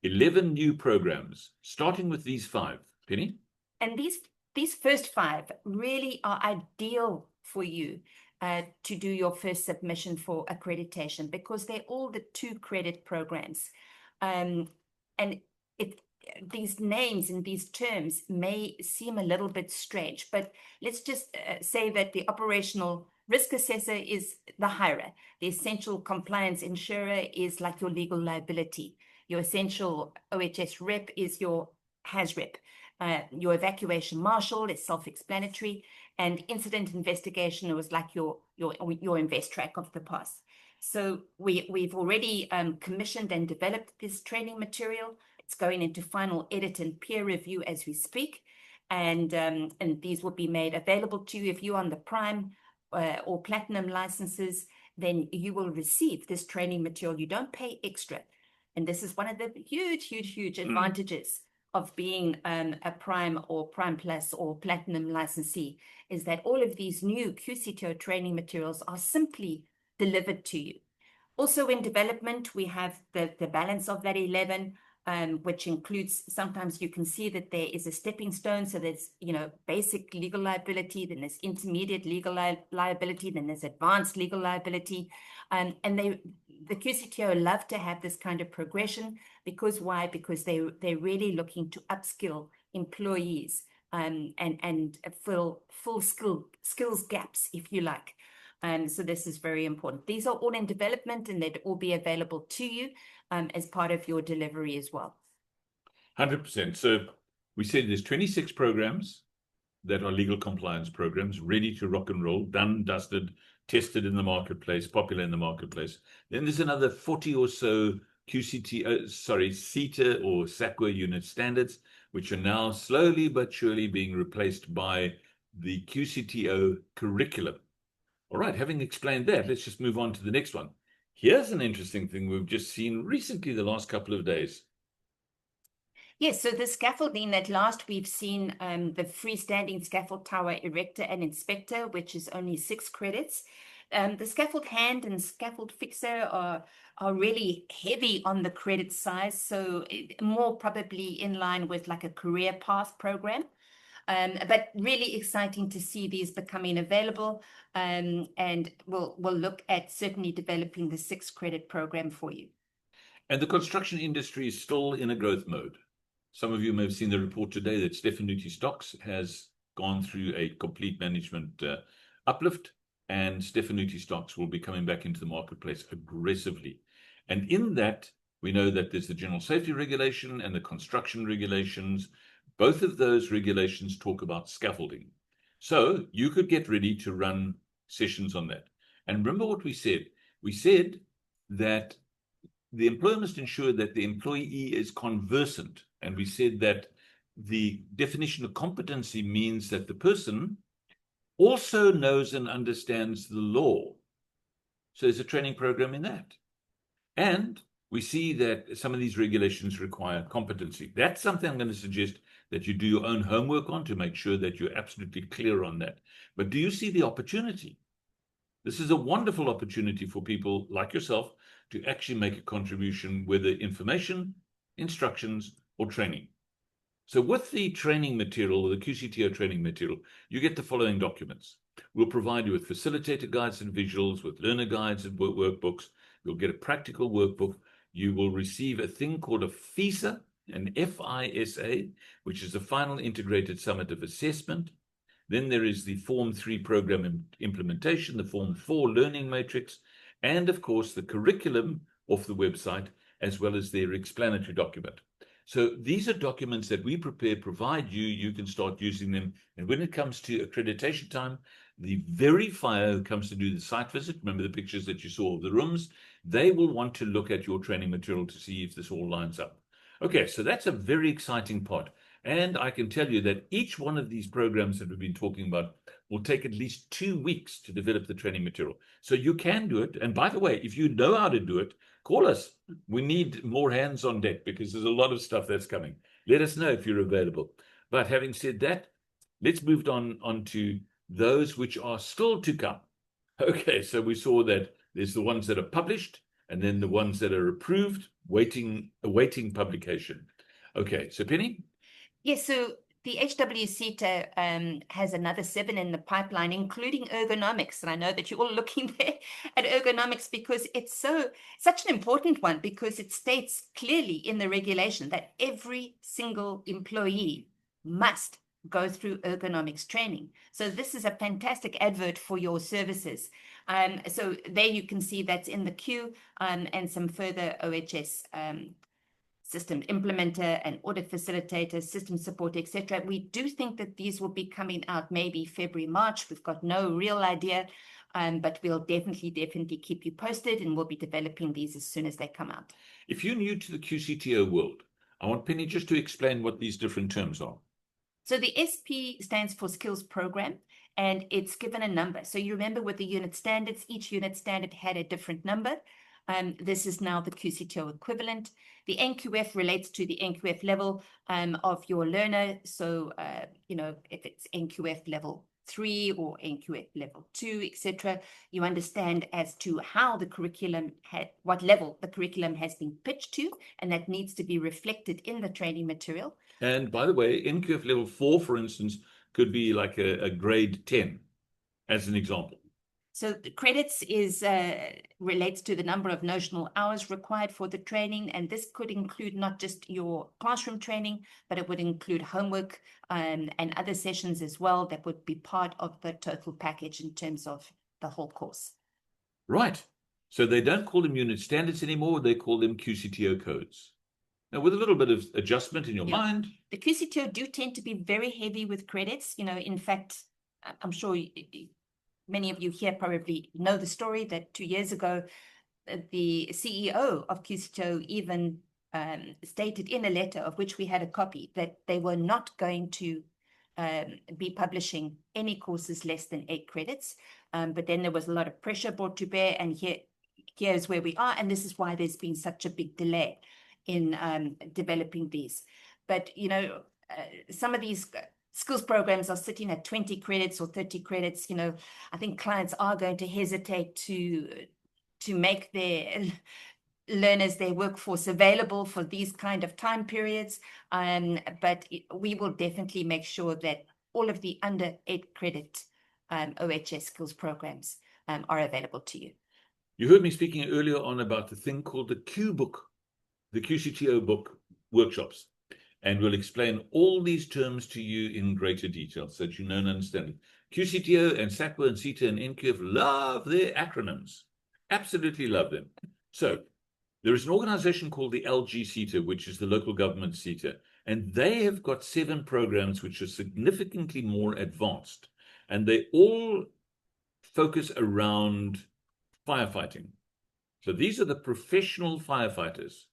11 new programs, starting with these 5. Penny? And these first 5 really are ideal for you to do your first submission for accreditation, because they're all the 2-credit programs. And these names and these terms may seem a little bit strange, but let's just say that the operational risk assessor is the HIRA. The essential compliance insurer is like your legal liability. Your essential OHS rep is your HAS rep. Your evacuation marshal is self-explanatory, and incident investigation was like your invest track of the past. So we've already commissioned and developed this training material. It's going into final edit and peer review as we speak, and these will be made available to you. If you're on the Prime or Platinum licenses, then you will receive this training material. You don't pay extra, and this is one of the huge advantages of being a Prime or Prime Plus or Platinum licensee, is that all of these new QCTO training materials are simply delivered to you. Also in development, we have the balance of that 11, which includes, sometimes you can see that there is a stepping stone. So there's, basic legal liability, then there's intermediate legal liability, then there's advanced legal liability. And the QCTO love to have this kind of progression, because why? Because they're really looking to upskill employees and fill full skills gaps, if you like. So this is very important. These are all in development, and they'd all be available to you as part of your delivery as well. 100%. So we said there's 26 programs that are legal compliance programs, ready to rock and roll, done, dusted, tested in the marketplace, popular in the marketplace. Then there's another 40 or so SETA or SAQA unit standards, which are now slowly but surely being replaced by the QCTO curriculum. All right, having explained that, let's just move on to the next one. Here's an interesting thing we've just seen recently, the last couple of days. Yes, so the scaffolding at last we've seen the freestanding scaffold tower erector and inspector, which is only 6 credits. The scaffold hand and scaffold fixer are really heavy on the credit size, so more probably in line with like a career path program. But really exciting to see these becoming available, and we'll look at certainly developing the 6 credit program for you. And the construction industry is still in a growth mode. Some of you may have seen the report today that Stefanuti Stocks has gone through a complete management uplift, and Stefanuti Stocks will be coming back into the marketplace aggressively. And in that, we know that there's the general safety regulation and the construction regulations. Both of those regulations talk about scaffolding. So you could get ready to run sessions on that. And remember what we said. We said that the employer must ensure that the employee is conversant. And we said that the definition of competency means that the person also knows and understands the law. So there's a training program in that. And we see that some of these regulations require competency. That's something I'm going to suggest that you do your own homework on to make sure that you're absolutely clear on that. But do you see the opportunity? This is a wonderful opportunity for people like yourself to actually make a contribution, whether information, instructions, or training. So with the training material, or the QCTO training material, you get the following documents. We'll provide you with facilitator guides and visuals, with learner guides and workbooks. You'll get a practical workbook. You will receive a thing called a FISA, an FISA, which is the final integrated summative assessment. Then there is the Form 3 program implementation, the Form 4 learning matrix, and of course the curriculum off the website, as well as their explanatory document. So these are documents that we prepare, provide you, you can start using them. And when it comes to accreditation time, the verifier who comes to do the site visit, remember the pictures that you saw of the rooms, they will want to look at your training material to see if this all lines up. Okay, so that's a very exciting part. And I can tell you that each one of these programs that we've been talking about will take at least 2 weeks to develop the training material. So you can do it. And by the way, if you know how to do it, call us. We need more hands on deck because there's a lot of stuff that's coming. Let us know if you're available. But having said that, let's move on to those which are still to come. Okay, so we saw that there's the ones that are published and then the ones that are approved, awaiting publication. Okay, so Penny? Yes, so the SETA has another 7 in the pipeline, including ergonomics. And I know that you're all looking there at ergonomics because it's such an important one, because it states clearly in the regulation that every single employee must go through ergonomics training. So this is a fantastic advert for your services. So there you can see that's in the queue, and some further OHS system implementer and audit facilitator, system support, etc. We do think that these will be coming out maybe February, March. We've got no real idea, but we'll definitely keep you posted, and we'll be developing these as soon as they come out. If you're new to the QCTO world, I want Penny just to explain what these different terms are. So the SP stands for Skills Program, and it's given a number. So you remember with the unit standards, each unit standard had a different number. This is now the QCTO equivalent. The NQF relates to the NQF level of your learner. So, if it's NQF level 3 or NQF level 2, etc., you understand as to how the curriculum what level the curriculum has been pitched to, and that needs to be reflected in the training material. And by the way, NQF level 4, for instance, could be like a grade 10, as an example. So the credits relates to the number of notional hours required for the training, and this could include not just your classroom training, but it would include homework and other sessions as well that would be part of the total package in terms of the whole course. Right. So they don't call them unit standards anymore, they call them QCTO codes. Now, with a little bit of adjustment in your mind. The QCTO do tend to be very heavy with credits. In fact, I'm sure many of you here probably know the story that 2 years ago, the CEO of QCTO even stated in a letter, of which we had a copy, that they were not going to be publishing any courses less than 8 credits. But then there was a lot of pressure brought to bear, and here here's where we are, and this is why there's been such a big delay in developing these. But, you know, some of these skills programs are sitting at 20 credits or 30 credits. You know, I think clients are going to hesitate to make their learners, their workforce available for these kind of time periods. But we will definitely make sure that all of the under 8 credit OHS skills programs are available to you. You heard me speaking earlier on about the thing called the Q book, the QCTO book workshops. And we'll explain all these terms to you in greater detail so that you know and understand it. QCTO and SAQA and SETA and NQF love their acronyms. Absolutely love them. So there is an organization called the LG SETA, which is the local government SETA, and they have got 7 programs which are significantly more advanced, and they all focus around firefighting. So these are the professional firefighters.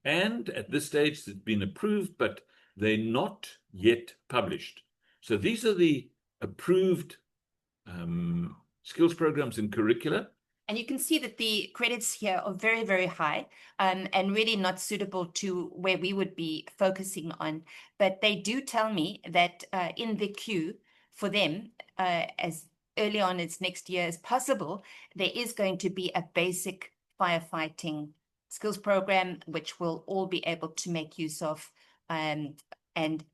And at this stage, it's been approved, but they're not yet published. So these are the approved skills programs and curricula. And you can see that the credits here are very, very high and really not suitable to where we would be focusing on. But they do tell me that in the queue for them, as early on as next year as possible, there is going to be a basic firefighting skills program, which we'll all be able to make use of. And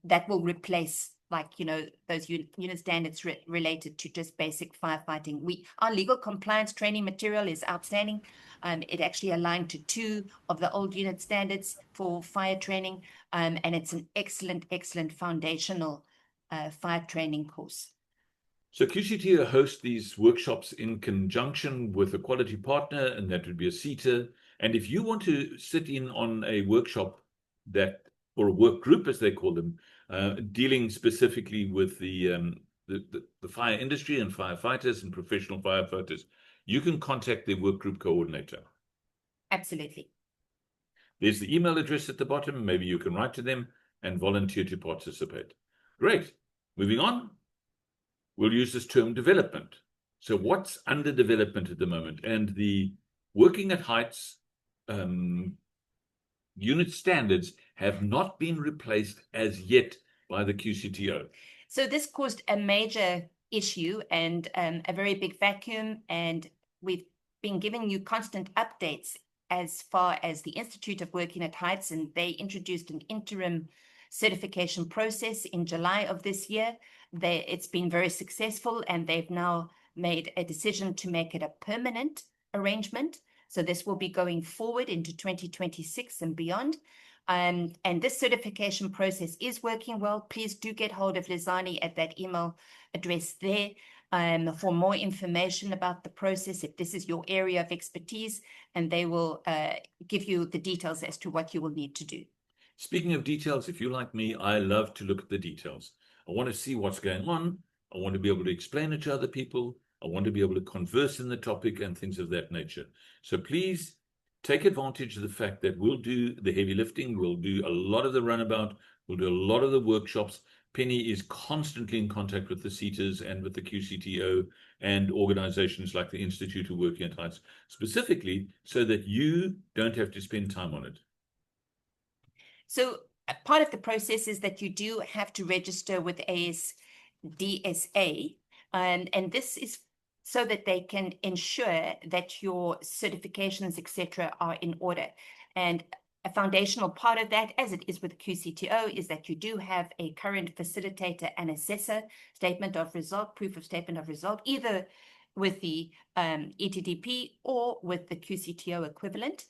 that will replace, like, you know, those unit standards related to just basic firefighting. Our legal compliance training material is outstanding. It actually aligned to 2 of the old unit standards for fire training. And it's an excellent, excellent foundational fire training course. So QCTO hosts these workshops in conjunction with a quality partner, and that would be a SETA. And if you want to sit in on a workshop that, or a work group as they call them, dealing specifically with the fire industry and firefighters and professional firefighters, you can contact the work group coordinator. Absolutely. There's the email address at the bottom. Maybe you can write to them and volunteer to participate. Great. Moving on. We'll use this term development. So what's under development at the moment? And the working at heights unit standards have not been replaced as yet by the QCTO. So this caused a major issue and a very big vacuum. And we've been giving you constant updates as far as the Institute of Working at Heights, and they introduced an interim certification process in July of this year. It's been very successful, and they've now made a decision to make it a permanent arrangement. So this will be going forward into 2026 and beyond. And this certification process is working well. Please do get hold of Lizani at that email address there for more information about the process, if this is your area of expertise, and they will give you the details as to what you will need to do. Speaking of details, if you like me, I love to look at the details. I want to see what's going on. I want to be able to explain it to other people. I want to be able to converse in the topic and things of that nature. So please take advantage of the fact that we'll do the heavy lifting. We'll do a lot of the runabout. We'll do a lot of the workshops. Penny is constantly in contact with the SETAs and with the QCTO and organizations like the Institute of Working at Heights, specifically so that you don't have to spend time on it. So part of the process is that you do have to register with ASDSA, and this is so that they can ensure that your certifications, etc., are in order. And a foundational part of that, as it is with QCTO, is that you do have a current facilitator and assessor statement of result, proof of statement of result, either with the ETDP or with the QCTO equivalent.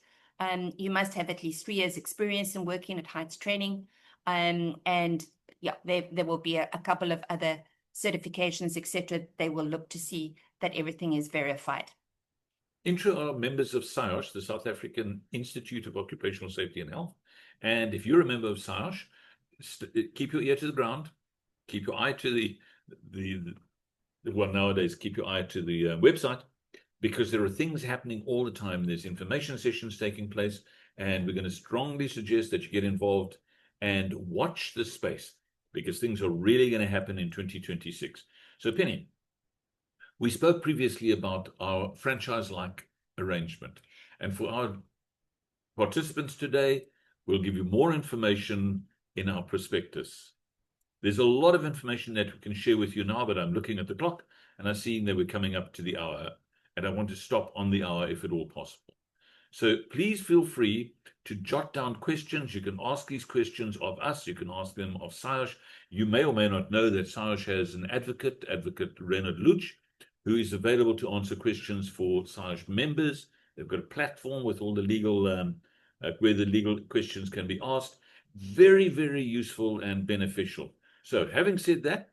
You must have at least 3 years experience in working at heights training. And yeah, there will be a couple of other certifications, etc. They will look to see that everything is verified. INTRA are members of SIOSH, the South African Institute of Occupational Safety and Health. And if you're a member of SIOSH, keep your ear to the ground, keep your eye to well, nowadays, keep your eye to the website, because there are things happening all the time. There's information sessions taking place, and we're going to strongly suggest that you get involved and watch the space, because things are really going to happen in 2026. So Penny, we spoke previously about our franchise-like arrangement, And for our participants today, we'll give you more information in our prospectus. There's a lot of information that we can share with you now, but I'm looking at the clock and I'm seeing that we're coming up to the hour, and I want to stop on the hour if at all possible. So please feel free to jot down questions. You can ask these questions of us. You can ask them of SIOSH. You may or may not know that SIOSH has an advocate, Advocate Renard Luch, who is available to answer questions for SIOSH members. They've got a platform with all the legal, where the legal questions can be asked. Very, very useful and beneficial. So having said that,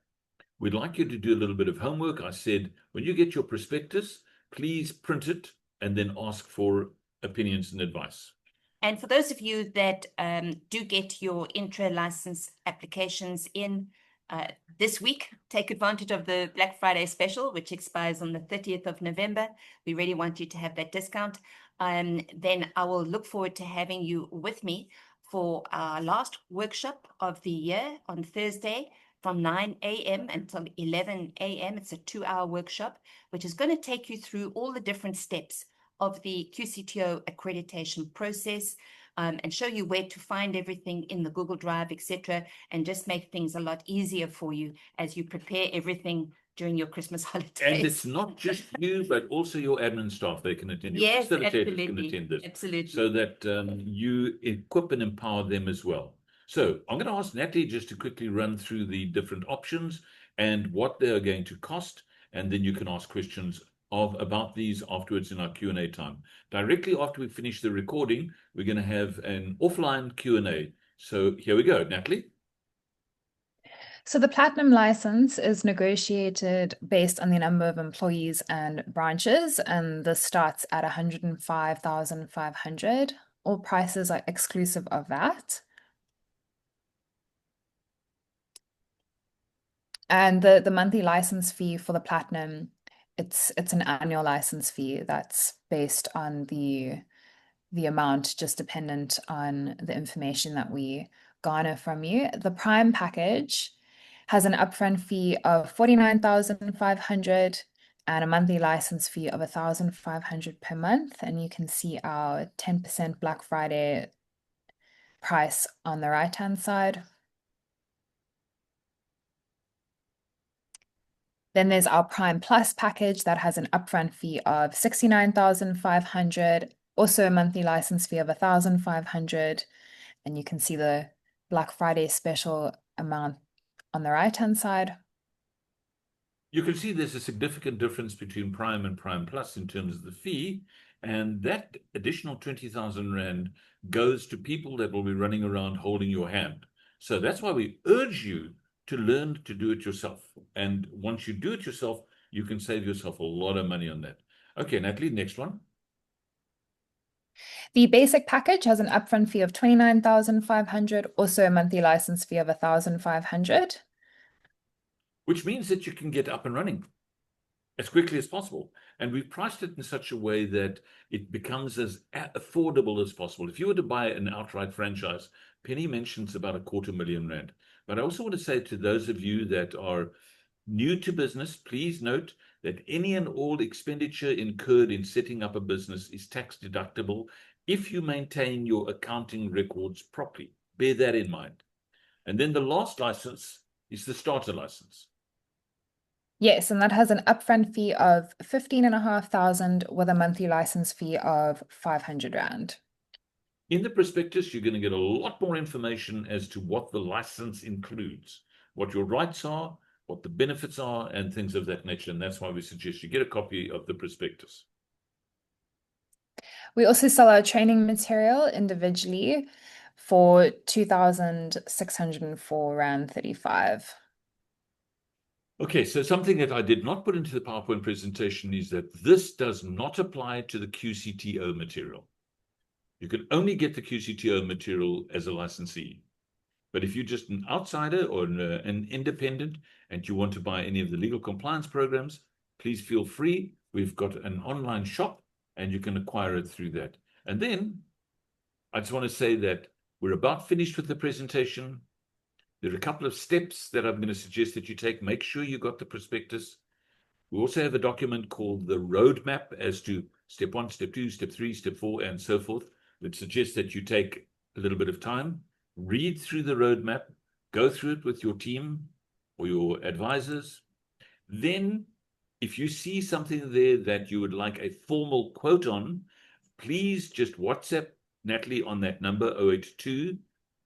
we'd like you to do a little bit of homework. I said, when you get your prospectus, please print it and then ask for opinions and advice. And for those of you that do get your intra license applications in this week, take advantage of the Black Friday special, which expires on the 30th of November. We really want you to have that discount. Then I will look forward to having you with me for our last workshop of the year on Thursday from 9 a.m. until 11 a.m. It's a 2-hour workshop, which is going to take you through all the different steps of the QCTO accreditation process, and show you where to find everything in the Google Drive, etc., and just make things a lot easier for you as you prepare everything during your Christmas holidays. And it's not just you, but also your admin staff. They can attend. Your Yes, facilitators can attend this. Absolutely. So that you equip and empower them as well. So I'm going to ask Natalie just to quickly run through the different options and what they are going to cost, and then you can ask questions about these afterwards in our Q&A time. Directly after we finish the recording, we're going to have an offline Q&A. So here we go, Natalie. So the platinum license is negotiated based on the number of employees and branches, and this starts at 105,500. All prices are exclusive of that. And the monthly license fee for the platinum, it's an annual license fee that's based on the amount, just dependent on the information that we garner from you. The prime package has an upfront fee of 49,500 and a monthly license fee of 1,500 per month. And you can see our 10% Black Friday price on the right-hand side. Then there's our Prime Plus package that has an upfront fee of 69,500, also a monthly license fee of 1,500. And you can see the Black Friday special amount on the right-hand side. You can see there's a significant difference between Prime and Prime Plus in terms of the fee, and that additional 20,000 Rand goes to people that will be running around holding your hand. So that's why we urge you to learn to do it yourself. And once you do it yourself, you can save yourself a lot of money on that. Okay, Natalie, next one. The basic package has an upfront fee of 29,500, also a monthly license fee of 1,500. Which means that you can get up and running as quickly as possible. And we've priced it in such a way that it becomes as affordable as possible. If you were to buy an outright franchise, Penny mentions about 250,000 Rand. But I also want to say to those of you that are new to business, please note that any and all expenditure incurred in setting up a business is tax deductible if you maintain your accounting records properly. Bear that in mind. And then the last license is the starter license. Yes, and that has an upfront fee of 15,500 with a monthly license fee of 500 Rand. In the prospectus, you're going to get a lot more information as to what the license includes, what your rights are, what the benefits are, and things of that nature. And that's why we suggest you get a copy of the prospectus. We also sell our training material individually for 2,604 Rand 35. Okay, so something that I did not put into the PowerPoint presentation is that this does not apply to the QCTO material. You can only get the QCTO material as a licensee. But if you're just an outsider or an independent and you want to buy any of the legal compliance programs, please feel free. We've got an online shop and you can acquire it through that. And then I just want to say that we're about finished with the presentation. There are a couple of steps that I'm going to suggest that you take. Make sure you got the prospectus. We also have a document called the roadmap as to step 1, step 2, step 3, step 4, and so forth. It suggests that you take a little bit of time, read through the roadmap, go through it with your team or your advisors. Then, if you see something there that you would like a formal quote on, please just WhatsApp Natalie on that number, 082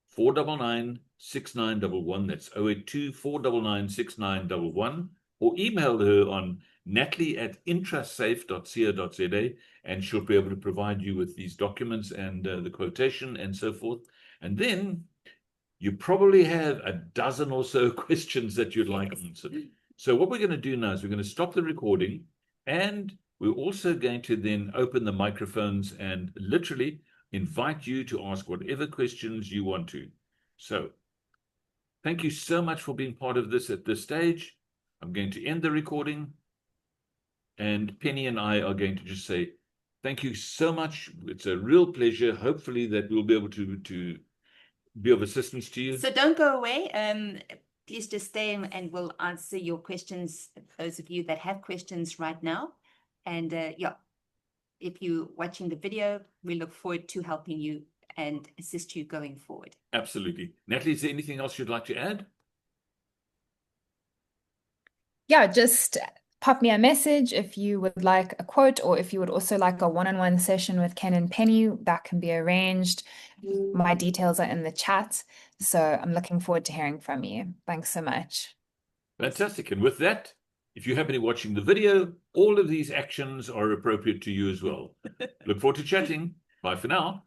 499 6911. That's 082 499 6911. Or email her on natalie@intrasafe.co.za, and she'll be able to provide you with these documents and the quotation and so forth. And then you probably have a dozen or so questions that you'd like answered. So what we're going to do now is we're going to stop the recording, and we're also going to then open the microphones and literally invite you to ask whatever questions you want to. So thank you so much for being part of this at this stage. I'm going to end the recording, and Penny and I are going to just say thank you so much. It's a real pleasure. Hopefully that we'll be able to be of assistance to you. So don't go away. Please just stay and we'll answer your questions, those of you that have questions right now. And yeah, if you're watching the video, we look forward to helping you and assist you going forward. Absolutely. Natalie, is there anything else you'd like to add? Yeah, just pop me a message if you would like a quote, or if you would also like a one-on-one session with Ken and Penny, that can be arranged. My details are in the chat, so I'm looking forward to hearing from you. Thanks so much. Fantastic. And with that, if you happen to be watching the video, all of these actions are appropriate to you as well. Look forward to chatting. Bye for now.